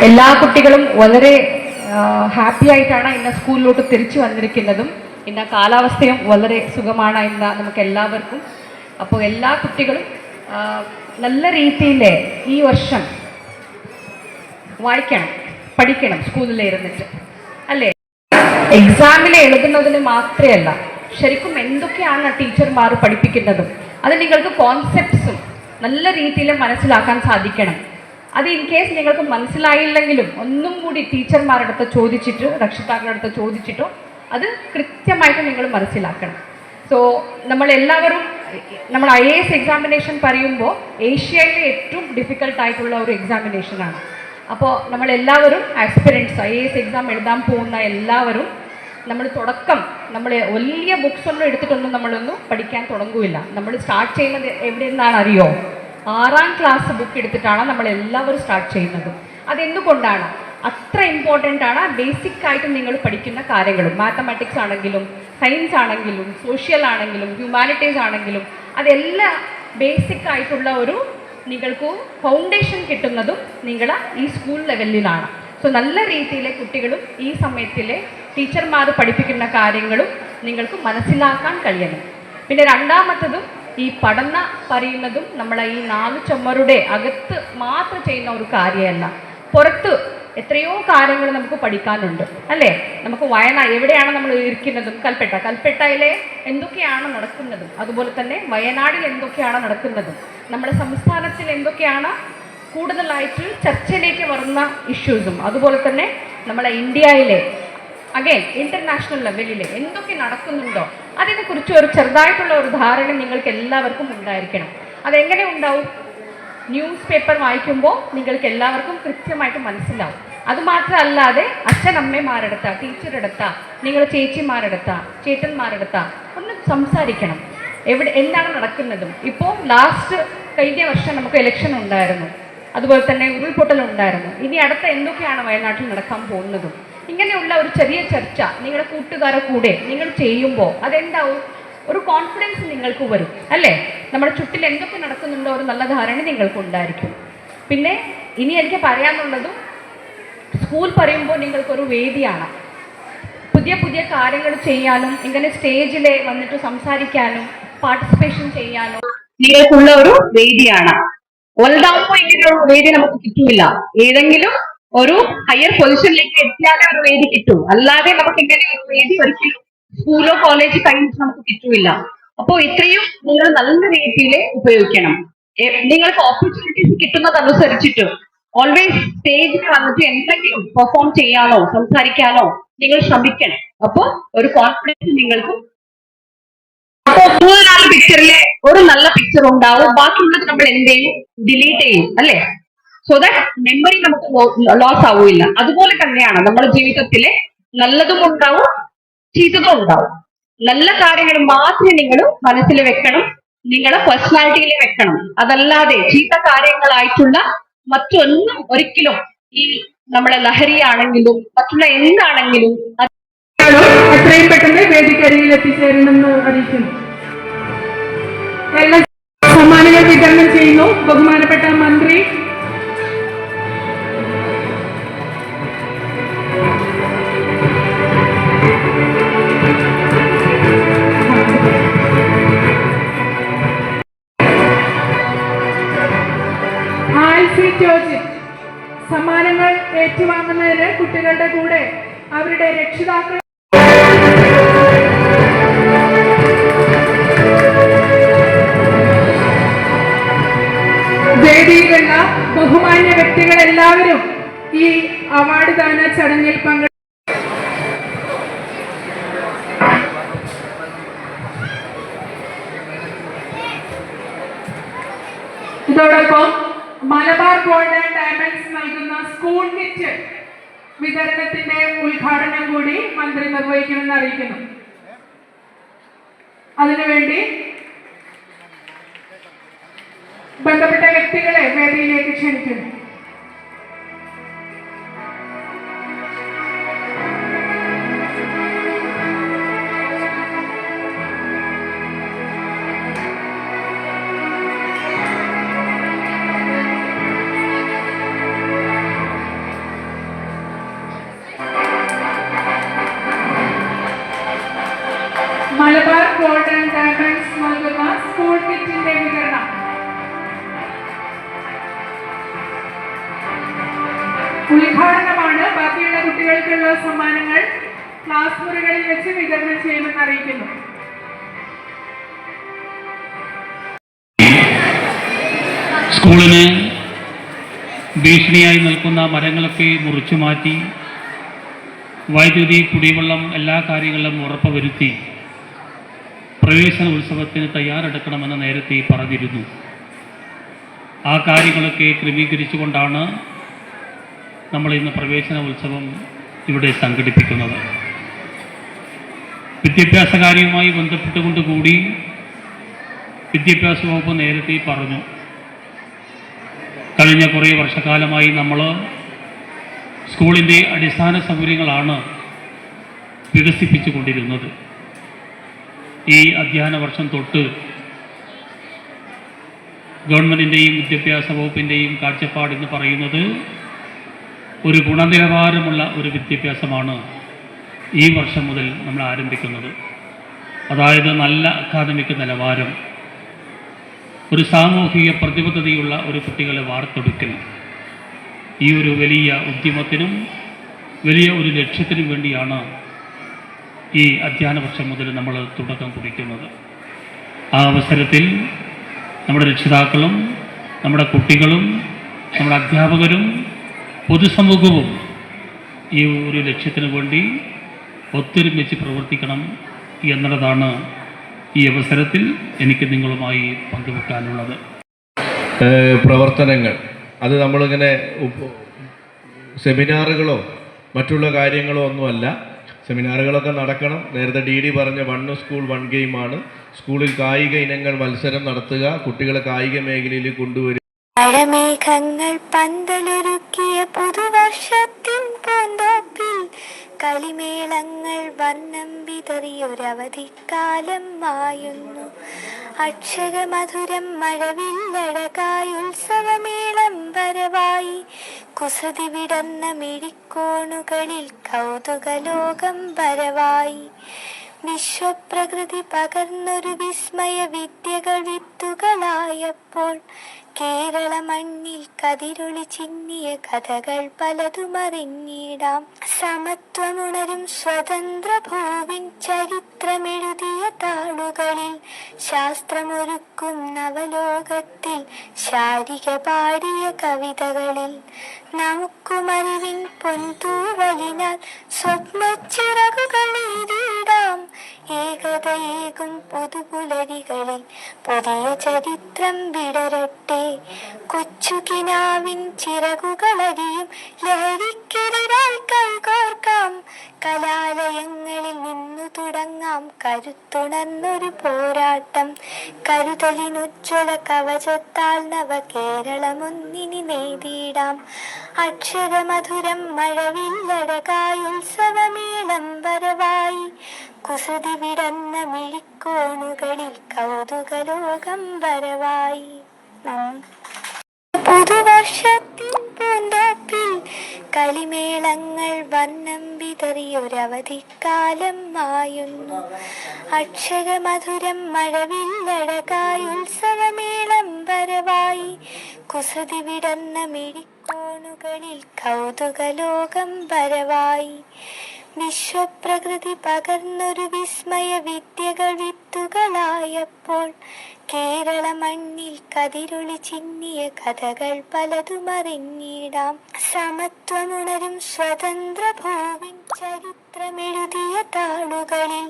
എല്ലാ കുട്ടികളും വളരെ ഹാപ്പി ആയിട്ടാണ് ഇന്ന് സ്കൂളിലോട്ട് തിരിച്ചു വന്നിരിക്കുന്നതും ഇന്ന് കാലാവസ്ഥയും വളരെ സുഖമാണ് ഇന്ന് നമുക്ക് എല്ലാവർക്കും. അപ്പോൾ എല്ലാ കുട്ടികളും നല്ല രീതിയിൽ ഈ വർഷം വായിക്കണം, പഠിക്കണം സ്കൂളിൽ ഇരുന്നിട്ട്, അല്ലേ? എക്സാമിൽ എഴുതുന്നതിന് മാത്രമല്ല, ശരിക്കും എന്തൊക്കെയാണ് ടീച്ചർമാർ പഠിപ്പിക്കുന്നതും അത് നിങ്ങൾക്ക് കോൺസെപ്റ്റ്സും നല്ല രീതിയിൽ മനസ്സിലാക്കാൻ സാധിക്കണം. അത് ഇൻ കേസ് നിങ്ങൾക്ക് മനസ്സിലായില്ലെങ്കിലും ഒന്നും കൂടി ടീച്ചർമാരുടെ അടുത്ത് ചോദിച്ചിട്ടോ രക്ഷിതാക്കളുടെ അടുത്ത് ചോദിച്ചിട്ടോ അത് കൃത്യമായിട്ട് നിങ്ങൾ മനസ്സിലാക്കണം. സോ നമ്മളെല്ലാവരും നമ്മൾ IAS എക്സാമിനേഷൻ പറയുമ്പോൾ ഏഷ്യയിലെ ഏറ്റവും ഡിഫിക്കൽട്ടായിട്ടുള്ള ഒരു എക്സാമിനേഷനാണ്. അപ്പോൾ നമ്മളെല്ലാവരും ആസ്പിരൻസ് IAS എക്സാം എഴുതാൻ പോകുന്ന എല്ലാവരും നമ്മൾ നമ്മൾ വലിയ ബുക്സ് ഒന്നും എടുത്തിട്ടൊന്നും നമ്മളൊന്നും പഠിക്കാൻ തുടങ്ങില്ല. നമ്മൾ സ്റ്റാർട്ട് ചെയ്യുന്നത് എവിടെ നിന്നാണ് അറിയോ? 6ാം ക്ലാസ് ബുക്ക് എടുത്തിട്ടാണ് നമ്മൾ എല്ലാവരും സ്റ്റാർട്ട് ചെയ്യുന്നത്. അതെന്തുകൊണ്ടാണ്? അത്ര ഇമ്പോർട്ടൻ്റ് ആണ് ബേസിക് ആയിട്ട് നിങ്ങൾ പഠിക്കുന്ന കാര്യങ്ങളും. മാത്തമാറ്റിക്സ് ആണെങ്കിലും സയൻസ് ആണെങ്കിലും സോഷ്യൽ ആണെങ്കിലും ഹ്യൂമാനിറ്റീസ് ആണെങ്കിലും അതെല്ലാം ബേസിക് ആയിട്ടുള്ള ഒരു നിങ്ങൾക്ക് ഫൗണ്ടേഷൻ കിട്ടുന്നതും നിങ്ങൾ ഈ സ്കൂൾ ലെവലിലാണ്. സോ നല്ല രീതിയിൽ കുട്ടികളും ഈ സമയത്തിലെ ടീച്ചർമാർ പഠിപ്പിക്കുന്ന കാര്യങ്ങളും നിങ്ങൾക്ക് മനസ്സിലാക്കാൻ കഴിയണം. പിന്നെ രണ്ടാമത്തതും ഈ പഠന പറയുന്നതും നമ്മളെ ഈ 4 ചുമരുടെ അകത്ത് മാത്രം ചെയ്യുന്ന ഒരു കാര്യമല്ല. പുറത്ത് എത്രയോ കാര്യങ്ങൾ നമുക്ക് പഠിക്കാനുണ്ട്, അല്ലേ? നമുക്ക് എവിടെയാണ് നമ്മൾ ഇരിക്കുന്നതും കൽപ്പറ്റയിലെ എന്തൊക്കെയാണ് നടക്കുന്നതും, അതുപോലെ തന്നെ വയനാടിൽ എന്തൊക്കെയാണ് നടക്കുന്നതും, നമ്മുടെ സംസ്ഥാനത്തിൽ എന്തൊക്കെയാണ് കൂടുതലായിട്ട് ചർച്ചയിലേക്ക് വരുന്ന ഇഷ്യൂസും, അതുപോലെ തന്നെ നമ്മളെ ഇന്ത്യയിലെ ഇന്റർനാഷണൽ ലെവലിൽ എന്തൊക്കെ നടക്കുന്നുണ്ടോ അതിനെക്കുറിച്ച് ഒരു ചെറുതായിട്ടുള്ള ഒരു ധാരണ നിങ്ങൾക്ക് എല്ലാവർക്കും ഉണ്ടായിരിക്കണം. അതെങ്ങനെ ഉണ്ടാവും? ന്യൂസ് പേപ്പർ വായിക്കുമ്പോൾ നിങ്ങൾക്ക് എല്ലാവർക്കും കൃത്യമായിട്ട് മനസ്സിലാവും. അതുമാത്രമല്ലാതെ അച്ഛനമ്മമാരെടുത്ത ടീച്ചറെടുത്ത നിങ്ങൾ ചേച്ചിമാരെടുത്ത ചേട്ടന്മാരെടുത്ത ഒന്ന് സംസാരിക്കണം. എന്താണ് നടക്കുന്നതും. ഇപ്പോൾ കഴിഞ്ഞ വർഷം നമുക്ക് ഇലക്ഷൻ ഉണ്ടായിരുന്നു, അതുപോലെ തന്നെ ഉരുൾപൊട്ടലുണ്ടായിരുന്നു. ഇനി അടുത്ത എന്തൊക്കെയാണ് വയനാട്ടിൽ നടക്കാൻ പോകുന്നതും ഇങ്ങനെയുള്ള ഒരു ചെറിയ ചർച്ച നിങ്ങളുടെ കൂട്ടുകാരെ കൂടെ നിങ്ങൾ ചെയ്യുമ്പോൾ അതെന്താവും? ഒരു കോൺഫിഡൻസ് നിങ്ങൾക്ക് വരും, അല്ലേ? നമ്മുടെ ചുറ്റിൽ എന്തൊക്കെ നടക്കുന്നുണ്ടോ ഒരു നല്ല ധാരണ നിങ്ങൾക്കുണ്ടായിരിക്കും. പിന്നെ ഇനി എനിക്ക് പറയാനുള്ളതും, സ്കൂൾ പറയുമ്പോൾ നിങ്ങൾക്കൊരു വേദിയാണ്. പുതിയ പുതിയ കാര്യങ്ങൾ ചെയ്യാനും ഇങ്ങനെ സ്റ്റേജിൽ വന്നിട്ട് സംസാരിക്കാനും പാർട്ടിസിപ്പേഷൻ ചെയ്യാനും നിങ്ങൾക്കുള്ള ഒരു വേദിയാണ്. വലുതാവുമ്പോൾ ഇങ്ങനെ ഒരു വേദി നമുക്ക് കിട്ടൂല. ഏതെങ്കിലും ഒരു ഹയർ പൊസിഷനിലേക്ക് എത്തിയാലേ ഒരു വേദി കിട്ടൂ, അല്ലാതെ നമുക്ക് ഇങ്ങനെ ഒരു വേദി ഒരിക്കലും സ്കൂളോ കോളേജ് കഴിഞ്ഞിട്ട് നമുക്ക് കിട്ടൂല. അപ്പോൾ ഇത്രയും നിങ്ങൾ നല്ല രീതിയിൽ ഉപയോഗിക്കണം. നിങ്ങൾക്ക് ഓപ്പർച്യൂണിറ്റീസ് കിട്ടുന്നതനുസരിച്ചിട്ട് ഓൾവേസ് സ്റ്റേജിൽ വന്നിട്ട് എന്തെങ്കിലും പെർഫോം ചെയ്യാനോ സംസാരിക്കാനോ നിങ്ങൾ ശ്രമിക്കണം. അപ്പോൾ ഒരു കോൺഫിഡൻസ് നിങ്ങൾക്ക്. അപ്പൊ 3-4 പിക്ചറിലെ ഒരു നല്ല പിക്ചർ ഉണ്ടാവും, ബാക്കിയുള്ളത് നമ്മൾ എന്ത് ചെയ്യും? ഡിലീറ്റ് ചെയ്യും, അല്ലേ? സോ ദാറ്റ് മെമ്മറി നമുക്ക് ലോസ് ആവില്ല. അതുപോലെ തന്നെയാണ് നമ്മുടെ ജീവിതത്തിലെ നല്ലതും ഉണ്ടാവും ചീത്തതും ഉണ്ടാവും. നല്ല കാര്യങ്ങൾ മാത്രമേ നിങ്ങൾ മനസ്സിൽ വെക്കണം, നിങ്ങളെ പേഴ്സണാലിറ്റിയിൽ വെക്കണം. അതല്ലാതെ ചീത്ത കാര്യങ്ങളായിട്ടുള്ള മറ്റൊന്നും ഒരിക്കലും ഈ നമ്മളെ ലഹരിയാണെങ്കിലും മറ്റുള്ള എന്താണെങ്കിലും എത്രയും പെട്ടെന്ന് വേദിക്കരിയിൽ എത്തിച്ചേരണമെന്ന് അറിയിക്കുന്നു. എല്ലാ സമ്മാനങ്ങൾ വിതരണം ചെയ്യുന്നു ബഹുമാനപ്പെട്ട മന്ത്രി. സമ്മാനങ്ങൾ ഏറ്റുവാങ്ങുന്നതിന് കുട്ടികളുടെ കൂടെ അവരുടെ രക്ഷിതാക്കൾ വേദിയിലുള്ള ബഹുമാന്യ വ്യക്തികൾ എല്ലാവരും ഈ അവാർഡ് ദാന ചടങ്ങിൽ പങ്കെടുക്കും. ഇതോടൊപ്പം മലബാർ ഗോൾഡ് ആൻഡ് ഡയമണ്ട്സ് നൽകുന്ന സ്കൂൾ കിറ്റ് വിതരണത്തിന്റെ ഉദ്ഘാടനം കൂടി മന്ത്രി നിർവഹിക്കുമെന്ന് അറിയിക്കുന്നു. അതിനുവേണ്ടി ബന്ധപ്പെട്ട വ്യക്തികളെ വേദിയിലേക്ക് ക്ഷണിക്കുന്നു. ഗോൾഡ് ആൻഡ് ഡയമണ്ട്സ് നൽകുന്ന സ്കൂൾ കിറ്റിന്റെ വിതരണം. ഉദ്ഘാടനമാണ്. ബാക്കിയുള്ള കുട്ടികൾക്കുള്ള സമ്മാനങ്ങൾ ക്ലാസ് മുറികളിൽ വെച്ച് വിതരണം ചെയ്യുമെന്ന് അറിയിക്കുന്നു. സ്കൂളിന് ഭീഷണിയായി നിൽക്കുന്ന മരങ്ങളൊക്കെ മുറിച്ചു മാറ്റി വൈദ്യുതി, കുടിവെള്ളം എല്ലാ കാര്യങ്ങളിലും ഉറപ്പുവരുത്തി പ്രവേശന ഉത്സവത്തിന് തയ്യാറെടുക്കണമെന്ന് നേരത്തെ പറഞ്ഞിരുന്നു. ആ കാര്യങ്ങളൊക്കെ ക്രമീകരിച്ചുകൊണ്ടാണ് നമ്മൾ ഇന്ന് പ്രവേശന ഉത്സവം ഇവിടെ സംഘടിപ്പിക്കുന്നത്. വിദ്യാഭ്യാസ കാര്യവുമായി ബന്ധപ്പെട്ടുകൊണ്ട് കൂടി വിദ്യാഭ്യാസ വകുപ്പ് നേരത്തെ പറഞ്ഞു, കഴിഞ്ഞ കുറേ വർഷക്കാലമായി നമ്മൾ സ്കൂളിൻ്റെ അടിസ്ഥാന സൗകര്യങ്ങളാണ് വികസിപ്പിച്ചു കൊണ്ടിരുന്നത്. ഈ അധ്യയന വർഷം തൊട്ട് ഗവൺമെൻറ്റിൻ്റെയും വിദ്യാഭ്യാസ വകുപ്പിൻ്റെയും കാഴ്ചപ്പാട് എന്ന് പറയുന്നത് ഒരു ഗുണനിലവാരമുള്ള ഒരു വിദ്യാഭ്യാസമാണ് ഈ വർഷം മുതൽ നമ്മൾ ആരംഭിക്കുന്നത്. അതായത് നല്ല അക്കാദമിക് നിലവാരം, ഒരു സാമൂഹിക പ്രതിബദ്ധതയുള്ള ഒരു കുട്ടികളെ വാർത്തെടുക്കൽ, ഈ ഒരു വലിയ ഉദ്യമത്തിനും വലിയ ഒരു ലക്ഷ്യത്തിനും വേണ്ടിയാണ് ഈ അധ്യയന വർഷം മുതൽ നമ്മൾ തുടക്കം കുറിക്കുന്നത്. ആ അവസരത്തിൽ നമ്മുടെ രക്ഷിതാക്കളും നമ്മുടെ കുട്ടികളും നമ്മുടെ അധ്യാപകരും പൊതുസമൂഹവും ഈ ഒരു ലക്ഷ്യത്തിന് വേണ്ടി ഒത്തൊരുമിച്ച് പ്രവർത്തിക്കണം എന്നുള്ളതാണ് ഈ അവസരത്തിൽ എനിക്ക് നിങ്ങളുമായി പങ്കുവെക്കാനുള്ളത്. പ്രവർത്തനങ്ങൾ അത് നമ്മളിങ്ങനെ സെമിനാറുകളോ മറ്റുള്ള കാര്യങ്ങളോ ഒന്നുമല്ല. സെമിനാറുകളൊക്കെ നടക്കണം. നേരത്തെ DD പറഞ്ഞ 1 സ്കൂൾ 1 ഗെയിമാണ്. സ്കൂളിൽ കായിക ഇനങ്ങൾ മത്സരം നടത്തുക, കുട്ടികളെ കായിക മേഖലയിൽ കൊണ്ടുവരിക. മഴമേഘങ്ങൾ പന്തലൊരുക്കിയ പുതുവർഷത്തിൻ പൂന്തോപ്പിൽ കളിമേളങ്ങൾ വർണ്ണം വിതറിയൊരവധിക്കാലം മായുന്നു. അക്ഷരമധുരം മഴവില്ലഴകായി ഉത്സവമേളം വരവായി കുസൃതി വിടർന്ന മിഴിക്കോണുകളിൽ കൗതുകലോകം വരവായി. വിശ്വപ്രകൃതി പകർന്നൊരു വിസ്മയ വിദ്യകൾ വിത്തുകളായപ്പോൾ കേരള മണ്ണിൽ കതിരൊളി ചിന്നിയ കഥകൾ പലതുമറിഞ്ഞിടാം. സമത്വമുണരും സ്വതന്ത്ര ഭൂവിൻ ചരിത്രമെഴുതിയ താളുകളിൽ ശാസ്ത്രമൊരുക്കും നവലോകത്തിൽ ശാരിക പാടിയ കവിതകളിൽ നമുക്കുമറിവിൻ പൊൻതൂവലിനാൽ സ്വപ്നച്ചിറകുകൾ എഴുതിയിടാം. ഏകതയേകും പുതുപുലരികളിൽ പുതിയ ചരിത്രം വിടരട്ടെ. കൊച്ചുകിനാവിൻ ചിറകുകളരിയും ലഹരിക്കെതിരായി കൈകോർക്കാം. കലാലയങ്ങളിൽ നിന്നു തുടങ്ങാം കരുത്തുണർന്നൊരു പോരാട്ടം. കരുതലിനുജ്വല കവചത്താൽ നവ കേരളമൊന്നിനി നെയ്തിടാം. അക്ഷരമധുരം മഴവില്ലഴകായി ഉത്സവമേളം വരവായി കുസൃതി വിടർന്ന മിഴിക്കോണുകളിൽ കൗതുകലോകം വരവായി. പുതുവർഷത്തിൻ പൂന്തോപ്പിൽ കളിമേളങ്ങൾ വർണ്ണം വിതറിയൊരവധിക്കാലം മായുന്നു. അക്ഷരമധുരം മഴവില്ലഴകായി ഉത്സവമേളം വരവായി കുസൃതി വിടർന്ന മിഴിക്കോണുകളിൽ കൗതുകലോകം വരവായി. വിശ്വപ്രകൃതി പകർന്നൊരു വിസ്മയ വിദ്യകൾ വിത്തുകളായപ്പോൾ കേരള മണ്ണിൽ കതിരൊളി ചിന്നിയ കഥകൾ പലതുമറിഞ്ഞിടാം. സമത്വമുണരും സ്വതന്ത്ര ഭൂവിൻ ചരിത്രമെഴുതിയ താളുകളിൽ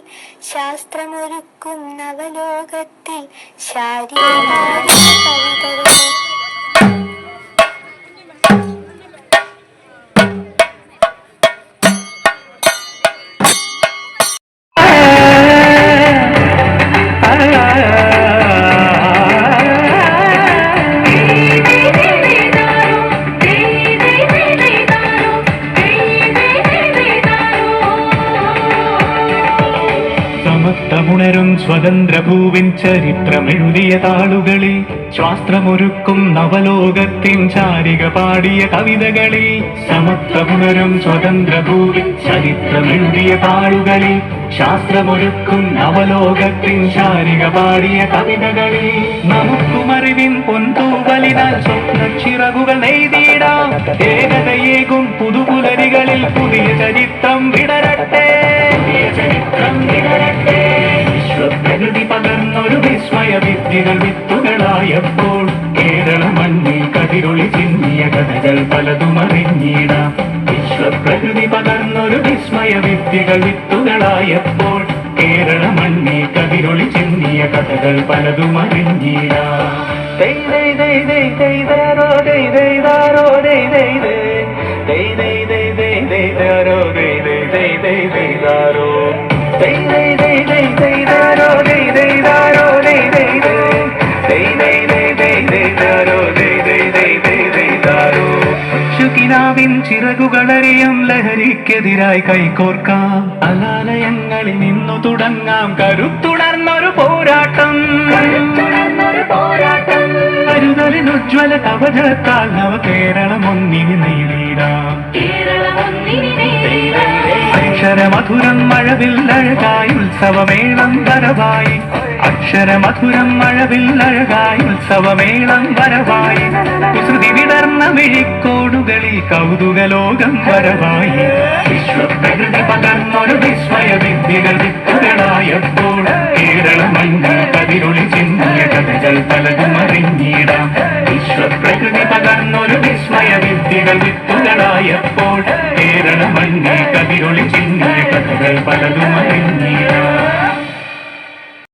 ശാസ്ത്രമൊരുക്കും നവലോകത്തിൽ ശാരിക പാടിയ കവിതകളിൽ ಸಮಸ್ತ സമത്വമുണരും സ്വതന്ത്ര ഭൂവിൻ ചരിത്രമെഴുതിയ താളുകളിൽ ശാസ്ത്രമൊരുക്കും നവലോകത്തിൻ ചാരിക പാടിയ കവിതകളിൽ സമത്വമുണരും സ്വതന്ത്ര ഭൂവിൻ ചരിത്രമെഴുതിയ താളുകളിൽ ശാസ്ത്രമൊരുക്കും നവലോകത്തിൻ ചാരിക പാടിയ കവിതകളിൽ നമുക്കുമറിവിൻ പൊന്തൂവലിനാൽ സ്വപ്നച്ചിറകുകൾ നെയ്തിടാം ഏകതയേകും പുതുപുലരികളിൽ പുതിയ ചരിത്രം വിടരട്ടെ വിശ്വപ്രകൃതി പകർന്നൊരു വിസ്മയ വിദ്യകൾ വിത്തുകളായപ്പോൾ കേരള മണ്ണിൽ കതിരൊളി ചിന്നിയ കഥകൾ പലതും അറിഞ്ഞിടാം വിശ്വപ്രകൃതി പകർന്നൊരു വിസ്മയ വിദ്യകൾ വിത്തുകളായപ്പോൾ കേരള മണ്ണിൽ കതിരൊളി ചിന്നിയ കഥകൾ പലതും അറിഞ്ഞിടാം ിൻ ചിറകുകളറിയും ലഹരിക്കെതിരായി കൈകോർക്കാം അലാലയങ്ങളിൽ നിന്നു തുടങ്ങാം കരുത്തുണർന്നൊരു പോരാട്ടം കരുതലിനുജ്വല കവചത്താൽ നവ കേരളം ഒന്നിന് നേരിടാം അക്ഷരമധുരം മഴവില്ലഴകായി ഉത്സവമേളം വരവായി അക്ഷരമധുരം മഴവില്ലഴകായി ഉത്സവമേളം വരവായി കുസൃതി വിടർന്ന മിഴിക്കോടുകളിൽ കൗതുകലോകം വരവായി വിശ്വപ്രകൃതി പകർന്നൊരു വിസ്മയ വിദ്യകൾ വിത്തുകളായപ്പോൾ കേരള മണ്ണിൽ കതിരൊളി ചിന്നിയ കഥകൾ പലതും അറിഞ്ഞിടാം വിശ്വപ്രകൃതി പകർന്നൊരു വിസ്മയ വിദ്യകൾ വിത്തുകളായപ്പോൾ കേരള മണ്ണിൽ കതിരൊളി ചിന്നിയ കഥകൾ പലതും അറിഞ്ഞിടാം